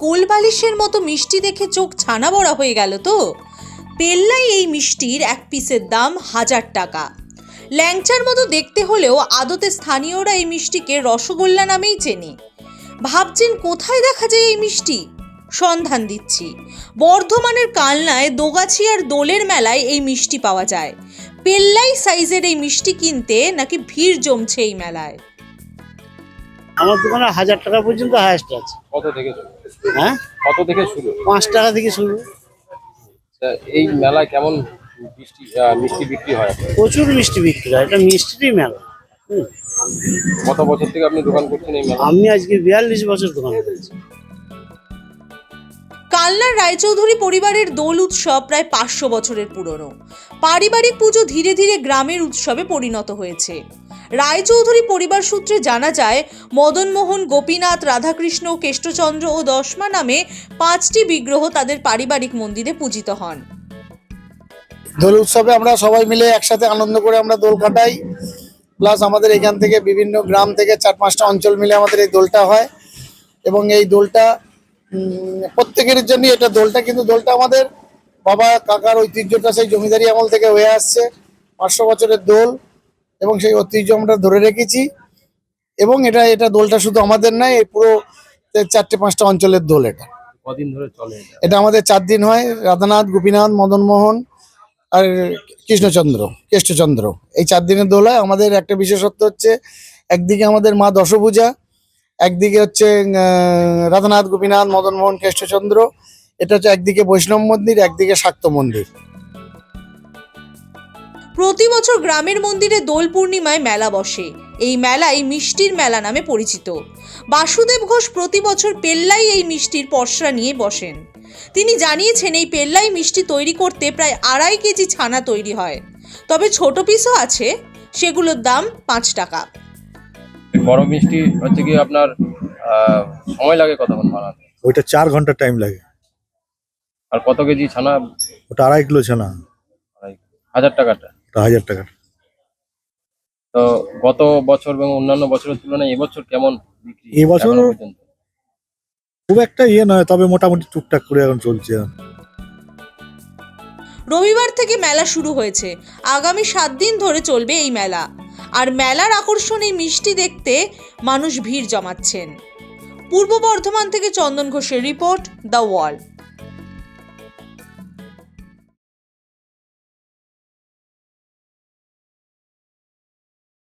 কোলবালিশের মতো মিষ্টি দেখে চোখ ছানা বড়া হয়ে গেল তো। পেল্লাই এই মিষ্টির এক পিসের দাম 1000 টাকা। ল্যাংচার মতো দেখতে হলেও আদতে স্থানীয়রা এই মিষ্টিকে রসগোল্লা নামেই চেনে। ভাবছেন কোথায় দেখা যায় এই মিষ্টি? সন্ধান দিচ্ছি। বর্ধমানের কালনায় দোগাছিয়ার দোলের মেলায় এই মিষ্টি পাওয়া যায়। পেল্লাই সাইজের এই মিষ্টি কিনতে নাকি ভিড় জমছে এই মেলায়। আমার দোকানে 1000 টাকা পর্যন্ত হাইয়েস্ট আছে। কত থেকে শুরু? হ্যাঁ, কত থেকে শুরু? 5 টাকা থেকে শুরু। এই মেলায় কেমন মিষ্টি বিক্রি হয়? প্রচুর মিষ্টি বিক্রি হয়, এটা মিষ্টিরই মেলা। কত বছর থেকে আপনি দোকান করছেন এই মেলা? আমি আজকে 42 বছর দোকান করেছি। কালনার রায়চৌধুরী পরিবারের দোল উৎসব প্রায় 500 বছরের পুরনো। পারিবারিক পুজো ধীরে ধীরে গ্রামের উৎসবে পরিণত হয়েছে। রায়চৌধুরী পরিবার সূত্রে জানা যায়, মদনমোহন, গোপীনাথ, রাধাকৃষ্ণ, কেষ্টচন্দ্র ও দশমা নামে 5টি বিগ্রহ তাদের পারিবারিক মন্দিরে পূজিত হন। দোল উৎসবে আমরা সবাই মিলে একসাথে আনন্দ করে আমরা দোল কাটাই। প্লাস আমাদের এখান থেকে বিভিন্ন গ্রাম থেকে 4-5টা অঞ্চল মিলে আমাদের এই দোলটা হয় এবং এই দোলটা প্রত্যেকের জন্য এটা দোলটা কিন্তু দোলটা আমাদের বাবা কাকার ঐতিহ্যটা সেই জমিদারি আমল থেকে হয়ে আসছে। 500 বছরের দোল এবং সেই ঐতিহ্য আমরা ধরে রেখেছি এবং এটা দোলটা শুধু আমাদের নয়, এই পুরো 4-5টা অঞ্চলের দোল। এটা কদিন ধরে চলে? এটা আমাদের 4 দিন হয়। রাধানাথ, গোপীনাথ, মদনমোহন আর কেষ্টচন্দ্র এই 4 দিনের দোল হয়। আমাদের একটা বিশেষত্ব হচ্ছে, একদিকে আমাদের মা দশভূজা, একদিকে হচ্ছে রাধানাথ, গোপীনাথ, মদনমোহন, কেষ্টচন্দ্র। এটা হচ্ছে একদিকে বৈষ্ণব মন্দির, একদিকে শাক্ত মন্দির। প্রতি বছর গ্রামের মন্দিরে দোল পূর্ণিমায় মেলা বসে। এই মেলাই মিষ্টির মেলা নামে পরিচিত। বাসুদেব ঘোষ প্রতি বছর পেল্লাই এই মিষ্টির পসরা নিয়ে বসেন। তিনি জানিয়েছেন, এই পেল্লাই মিষ্টি তৈরি করতে প্রায় 2.5 কেজি ছানা তৈরি হয়। তবে ছোট পিসও আছে, সেগুলোর দাম 5 টাকা। বড় মিষ্টি হচ্ছে কি আপনার সময় লাগে কতক্ষণ বানাতে? ওইটা 4 ঘন্টা টাইম লাগে। আর কত কেজি ছানা? ওটা 2.5 কিলো ছানা। 1000 টাকাটা? 1000 টাকা। তো গত বছর এবং অন্যান্য বছরের তুলনায় এবছর কেমন বিক্রি? এবছর এখনো পর্যন্ত খুব একটা নয়, তবে মোটামুটি টুকটাক করে এখন চলছে। রবিবার থেকে মেলা শুরু হয়েছে। আগামী 7 দিন ধরে চলবে এই মেলা। আর মেলার আকর্ষণ এই মিষ্টি দেখতে মানুষ ভিড় জমাচ্ছেন। পূর্ব বর্ধমান থেকে চন্দন ঘোষের রিপোর্ট, দ্য ওয়াল।